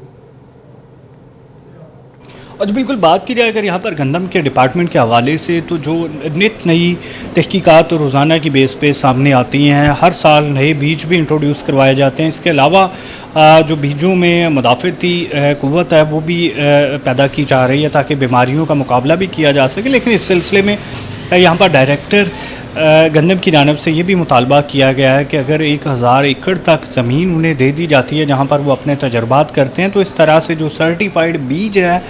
और बिल्कुल बात की जाए अगर यहाँ पर गंदम के डिपार्टमेंट के हवाले से, तो जो नित नई तहकीकात तो रोज़ाना की बेस पे सामने आती हैं। हर साल नए बीज भी इंट्रोड्यूस करवाए जाते हैं। इसके अलावा जो बीजों में मुदाफ़ती क़ुव्वत है वो भी पैदा की जा रही है ताकि बीमारियों का मुकाबला भी किया जा सके। लेकिन इस सिलसिले में यहाँ पर डायरेक्टर गंदम की जानिब से ये भी मुतालबा किया गया है कि अगर 1000 एकड़ तक ज़मीन उन्हें दे दी जाती है जहाँ पर वो अपने तजर्बात करते हैं, तो इस तरह से जो सर्टिफाइड बीज है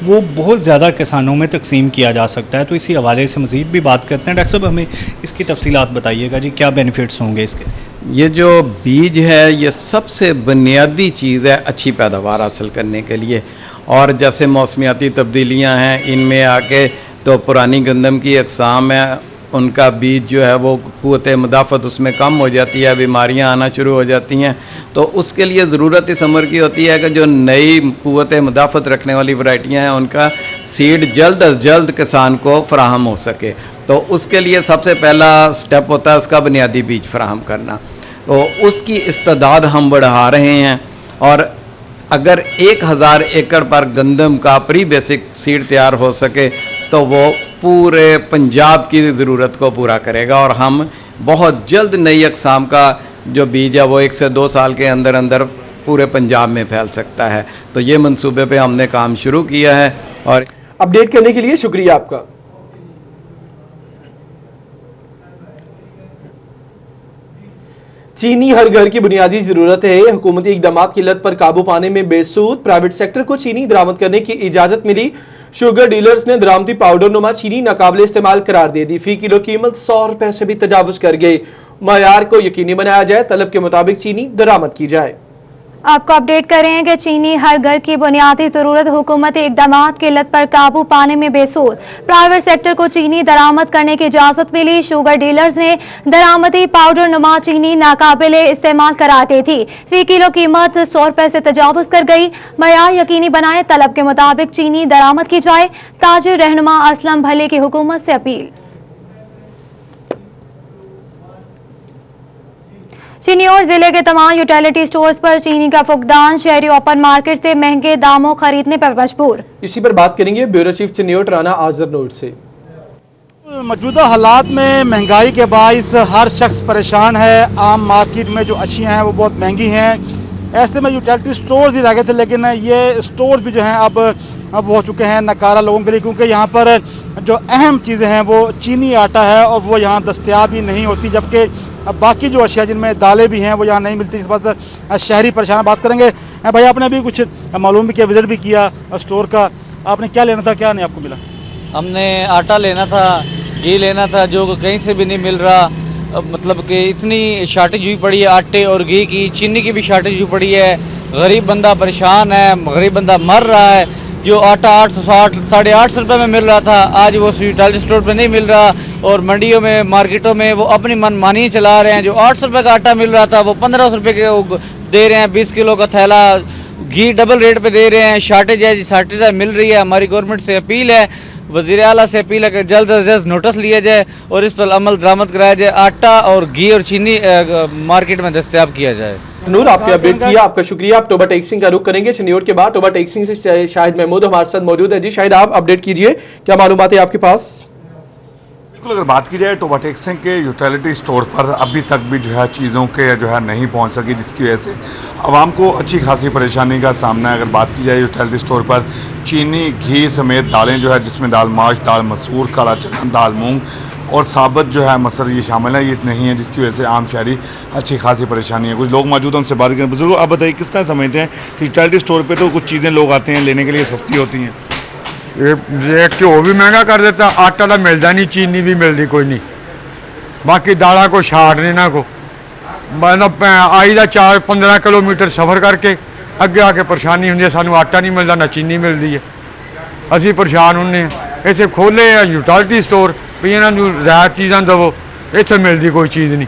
वो बहुत ज़्यादा किसानों में तकसीम किया जा सकता है। तो इसी हवाले से मज़ीद भी बात करते हैं। डॉक्टर साहब हमें इसकी तफसीलात बताइएगा जी, क्या बेनिफिट्स होंगे इसके? ये जो बीज है ये सबसे बुनियादी चीज़ है अच्छी पैदावार हासिल करने के लिए। और जैसे मौसमियाती तब्दीलियाँ हैं इनमें आके तो पुरानी गंदम की अक़साम है उनका बीज जो है वो क़ुव्वत मुदाफ़त उसमें कम हो जाती है, बीमारियां आना शुरू हो जाती हैं। तो उसके लिए ज़रूरत इस उम्र की होती है कि जो नई क़ुव्वत मुदाफ़त रखने वाली वैरायटियां हैं उनका सीड जल्द अज जल्द किसान को फराहम हो सके। तो उसके लिए सबसे पहला स्टेप होता है उसका बुनियादी बीज फराहम करना। तो उसकी इस्तेदाद हम बढ़ा रहे हैं और अगर 1000 एकड़ पर गंदम का प्री बेसिक सीड तैयार हो सके तो वो पूरे पंजाब की ज़रूरत को पूरा करेगा और हम बहुत जल्द नई अक़साम का जो बीज है वो 1 से 2 साल के अंदर अंदर पूरे पंजाब में फैल सकता है। तो ये मंसूबे पे हमने काम शुरू किया है। और अपडेट करने के लिए शुक्रिया आपका। चीनी हर घर की बुनियादी जरूरत है। हुकूमती इकदाम की लत पर काबू पाने में बेसूद प्राइवेट सेक्टर को चीनी बरामद करने की इजाजत मिली। शुगर डीलर्स ने दरामदी पाउडर नुमा चीनी नाकाबिले इस्तेमाल करार दे दी। फी किलो कीमत 100 रुपए से भी तजावुज कर गई। मयार को यकीनी बनाया जाए, तलब के मुताबिक चीनी बरामद की जाए। आपको अपडेट करें कि चीनी हर घर की बुनियादी जरूरत हुकूमती इकदाम की लत पर काबू पाने में बेसूद प्राइवेट सेक्टर को चीनी दरामद करने की इजाजत मिली। शुगर डीलर्स ने दरामदी पाउडर नुमा चीनी नाकाबिले इस्तेमाल करार दी थी। फी किलो कीमत 100 रुपए से तजावुज कर गई। मयार यकीनी बनाए, तलब के मुताबिक चीनी दरामद की जाए। ताजिर रहनुमा असलम भले की हुकूमत से अपील। चिन्नौर जिले के तमाम यूटिलिटी स्टोर्स पर चीनी का फुकदान, शहरी ओपन मार्केट से महंगे दामों खरीदने पर मजबूर। इसी पर बात करेंगे ब्यूरो चीफ चिन्नौर राना आजर नोट से। मौजूदा हालात में महंगाई के बाइस हर शख्स परेशान है। आम मार्केट में जो अशियाँ हैं वो बहुत महंगी हैं। ऐसे में यूटिलिटी स्टोर्स ही रह गए थे, लेकिन ये स्टोर्स भी जो हैं अब हो चुके हैं नकारा लोगों के लिए, क्योंकि यहाँ पर जो अहम चीज़ें हैं वो चीनी आटा है और वो यहाँ दस्तयाब ही नहीं होती, जबकि अब बाकी जो अशिया जिनमें दालें भी हैं वो यहाँ नहीं मिलती। इस बात से शहरी परेशान। बात करेंगे भाई, आपने अभी कुछ मालूम भी किया, विजिट भी किया स्टोर का, आपने क्या लेना था, क्या नहीं आपको मिला? हमने आटा लेना था, घी लेना था, जो कहीं से भी नहीं मिल रहा। मतलब कि इतनी शार्टेज हुई पड़ी है आटे और घी की, चीनी की भी शार्टेज हुई पड़ी है। गरीब बंदा परेशान है, गरीब बंदा मर रहा है। जो आटा 860 850 रुपये में मिल रहा था आज वो यूटिलिटी स्टोर पे नहीं मिल रहा। और मंडियों में मार्केटों में वो अपनी मनमानी चला रहे हैं। जो 800 रुपये का आटा मिल रहा था वो 1500 रुपये के दे रहे हैं। 20 किलो का थैला घी डबल रेट पे दे रहे हैं। शार्टेज है जी, शार्टेज मिल रही है। हमारी गवर्नमेंट से अपील है, वज़ीर आला से अपील है कि जल्द से जल्द नोटिस लिया जाए और इस पर अमल दरामद कराया जाए। आटा और घी और चीनी मार्केट में दस्तयाब किया जाए। नूर, आपने अपडेट किया, आपका शुक्रिया। आप टोबा टेक्सिंग का रुख करेंगे चिन्नौर के बाद। टोबा टेक्सिंग से शाहिद महमूद हमारे साथ मौजूद है। जी शाहिद, आप अपडेट कीजिए, क्या मालूमात है आपके पास? बिल्कुल, अगर बात की जाए टोबा टेक्सिंग के यूटिलिटी स्टोर पर अभी तक भी जो है चीज़ों के जो है नहीं पहुंच सकी, जिसकी वजह से आवाम को अच्छी खासी परेशानी का सामना है। अगर बात की जाए यूटिलिटी स्टोर पर चीनी, घी समेत दालें जो है, जिसमें दाल माश, दाल मसूर, काला चना, दाल मूंग और साबत जो है मसर ये शामिल है, ये नहीं है, जिसकी वजह से आम शहरी अच्छी खासी परेशानी है। कुछ लोग मौजूद हैं, उनसे बात करें। बुजुर्ग, आप बताइए किस तरह समझते हैं कि यूटिलिटी स्टोर पे तो कुछ चीज़ें लोग आते हैं लेने के लिए सस्ती होती हैं, ये घ्यो भी महंगा कर देता, आटा तो मिलता नहीं, चीनी भी मिलती कोई नहीं, बाकी दाला को छाड़ नहीं ना को। मतलब आई का 4-15 किलोमीटर सफ़र करके अगे आके परेशानी होंगी, सानू आटा नहीं मिलता ना चीनी मिलती है, असी परेशान होंगे। इसे खोले यूटिलिटी स्टोर भी इन्हों रियायत चीज़ा दवो, इतने मिलती कोई चीज़ नहीं।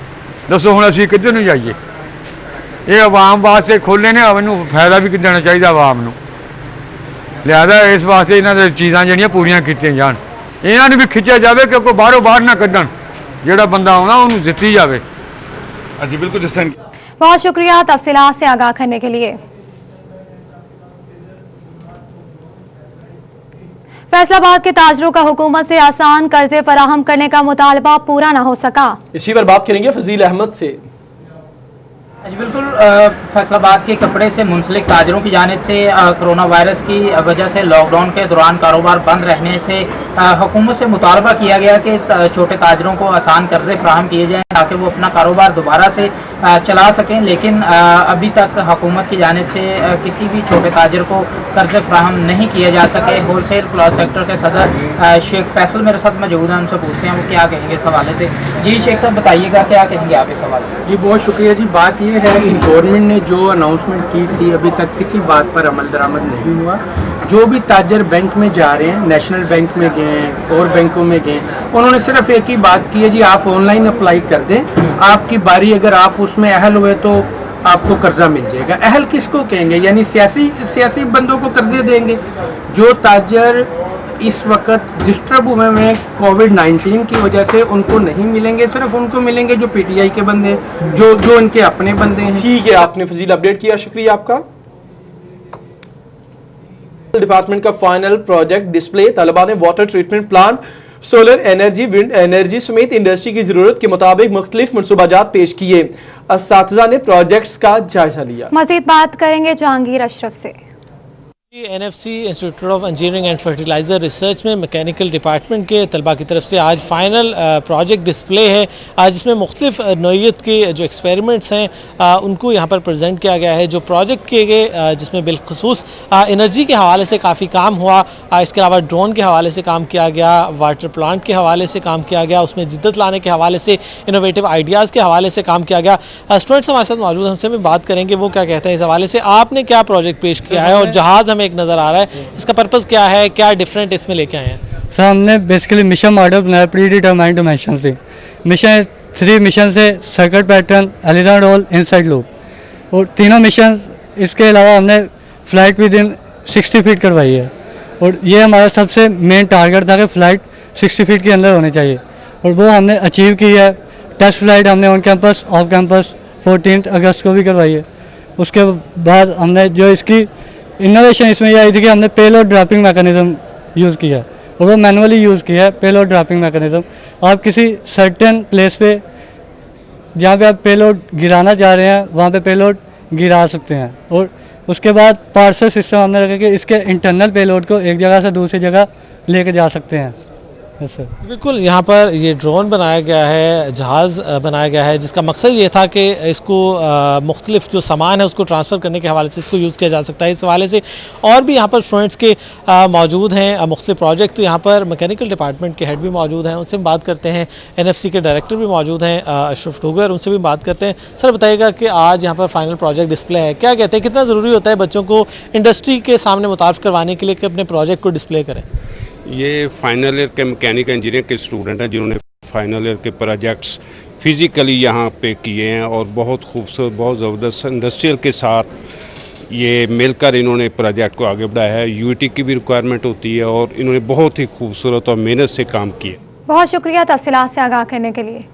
दसो हुण असीं किधर नूं जाइए? ये आवाम वास्ते खोले ने, इन्हू फायदा भी देना चाहिए आवाम नू। लिहाजा इस वास्ते इन्होंने चीज़ां जड़ियाँ पूरियां कीतियां जान, इन्होंने भी खिंचा जाए कि कोई बाहरों बाहर ना कढ़न, जिहड़ा बंदा आना उन्होंने दिती जाए। जी बिल्कुल जिस तरह बहुत शुक्रिया तफसीलात से आगाह करने के लिए। फैसलाबाद के ताजरों का हुकूमत से आसान कर्जे फराहम करने का मुतालबा पूरा न हो सका। इसी पर बात करेंगे फजील अहमद से। जी बिल्कुल, फैसलाबाद के कपड़े से मुंसलिक ताजरों की जानिब से कोरोना वायरस की वजह से लॉकडाउन के दौरान कारोबार बंद रहने से हुकूमत से मुतालबा किया गया कि छोटे ताजरों को आसान कर्जे फराहम किए जाएं ताकि वो अपना कारोबार दोबारा से चला सकें। लेकिन अभी तक हुकूमत की जानिब से किसी भी छोटे ताजर को कर्जे फराहम नहीं किए जा सके। होलसेल क्लॉथ सेक्टर के सदर शेख फैसल मेरे साथ मौजूद हैं, उनसे पूछते हैं वो क्या कहेंगे इस हवाले से। जी शेख साहब बताइएगा क्या कहेंगे आप इस हवाले से। जी बहुत शुक्रिया जी। बात ये है कि गवर्नमेंट ने जो अनाउंसमेंट की थी अभी तक किसी बात पर अमल दरामद नहीं हुआ। जो भी ताजर बैंक में जा रहे हैं, नेशनल बैंक में गए और बैंकों में गए, उन्होंने सिर्फ एक ही बात की है जी आप ऑनलाइन अप्लाई कर दें, आपकी बारी अगर आप उसमें अहल हुए तो आपको कर्जा मिल जाएगा। अहल किसको कहेंगे, यानी सियासी बंदों को कर्जे देंगे। जो ताजर इस वक्त डिस्टर्ब हुए में कोविड-19 की वजह से उनको नहीं मिलेंगे, सिर्फ उनको मिलेंगे जो पीटीआई के बंदे, जो इनके अपने बंदे हैं। ठीक है, आपने फजील अपडेट किया, शुक्रिया आपका। डिपार्टमेंट का फाइनल प्रोजेक्ट डिस्प्ले, तलबा ने water treatment plant, solar energy, wind energy समेत इंडस्ट्री की जरूरत के मुताबिक मुख्तलिफ मनसूबाजात पेश किए। असातिज़ा ने प्रोजेक्ट्स का जायजा लिया। मजीद बात करेंगे जहांगीर अशरफ से। NFC institute of engineering and fertiliser research में मैकेनिकल डिपार्टमेंट के तलबा की तरफ से आज फाइनल प्रोजेक्ट डिस्प्ले है, जिसमें मुख्तलिफ नौइयत के जो एक्सपेरिमेंट्स हैं उनको यहाँ पर प्रेजेंट किया गया है। जो प्रोजेक्ट किए गए जिसमें बिलखसूस एनर्जी के हवाले से काफ़ी काम हुआ, इसके अलावा ड्रोन के हवाले से काम किया गया, वाटर प्लांट के हवाले से काम किया गया, उसमें जिद्दत लाने के हवाले से, इनोवेटिव आइडियाज़ के हवाले से काम किया गया। स्टूडेंट्स हमारे साथ मौजूद हैं, हमसे भी बात करेंगे वो क्या कहते हैं इस हवाले से। आपने क्या प्रोजेक्ट पेश किया है और जहाज़ हमें एक नज़र आ रहा है, इसका पर्पस क्या है, क्या डिफरेंट इसमें लेके आए हैं? सर हमने बेसिकली मिशन मॉडल बनाया प्री डिटरमाइंड डायमेंशन से। मिशन 3 मिशन से सर्किट पैटर्न, एलिजन रोल, इनसाइड लूप, और तीनों मिशन इसके अलावा हमने फ्लाइट विद इन 60 फीट करवाई है। और ये हमारा सबसे मेन टारगेट था कि फ्लाइट 60 फीट के अंदर होनी चाहिए, और वो हमने अचीव की है। टेस्ट फ्लाइट हमने ऑन कैंपस, ऑफ कैंपस 14 अगस्त को भी करवाई है। उसके बाद हमने जो इसकी इनोवेशन इसमें यह आई थी कि हमने पेलोड ड्रॉपिंग मैकेनिज्म यूज़ किया, और वो मैनुअली यूज़ किया है। पेलोड ड्रॉपिंग मैकेनिज्म आप किसी सर्टेन प्लेस पे जहाँ पे आप पेलोड गिराना चाह रहे हैं वहाँ पे पेलोड गिरा सकते हैं। और उसके बाद पार्सल सिस्टम हमने रखा कि इसके इंटरनल पेलोड को एक जगह से दूसरी जगह लेके जा सकते हैं। बिल्कुल, यहाँ पर ये ड्रोन बनाया गया है, जहाज़ बनाया गया है, जिसका मकसद ये था कि इसको मुख्तलिफ जो सामान है उसको ट्रांसफ़र करने के हवाले से इसको यूज़ किया जा सकता है। इस हवाले से और भी यहाँ पर स्टूडेंट्स के मौजूद हैं मुख्तलिफ प्रोजेक्ट। तो यहाँ पर मैकेनिकल डिपार्टमेंट के हेड भी मौजूद हैं, उनसे भी बात करते हैं। एनएफसी के डायरेक्टर भी मौजूद हैं अशरफ टूगर, उनसे भी बात करते हैं। सर बताइएगा कि आज यहाँ पर फाइनल प्रोजेक्ट डिस्प्ले है, क्या कहते हैं, कितना ज़रूरी होता है बच्चों को इंडस्ट्री के सामने मुतारिफ करवाने के लिए कि अपने प्रोजेक्ट को डिस्प्ले करें? ये फाइनल ईयर के मैकेनिकल इंजीनियरिंग के स्टूडेंट हैं जिन्होंने फाइनल ईयर के प्रोजेक्ट्स फिजिकली यहाँ पे किए हैं, और बहुत खूबसूरत, बहुत ज़बरदस्त इंडस्ट्रियल के साथ ये मिलकर इन्होंने प्रोजेक्ट को आगे बढ़ाया है। यूईटी की भी रिक्वायरमेंट होती है, और इन्होंने बहुत ही खूबसूरत और मेहनत से काम किया। बहुत शुक्रिया तफसीलात से आगाह करने के लिए।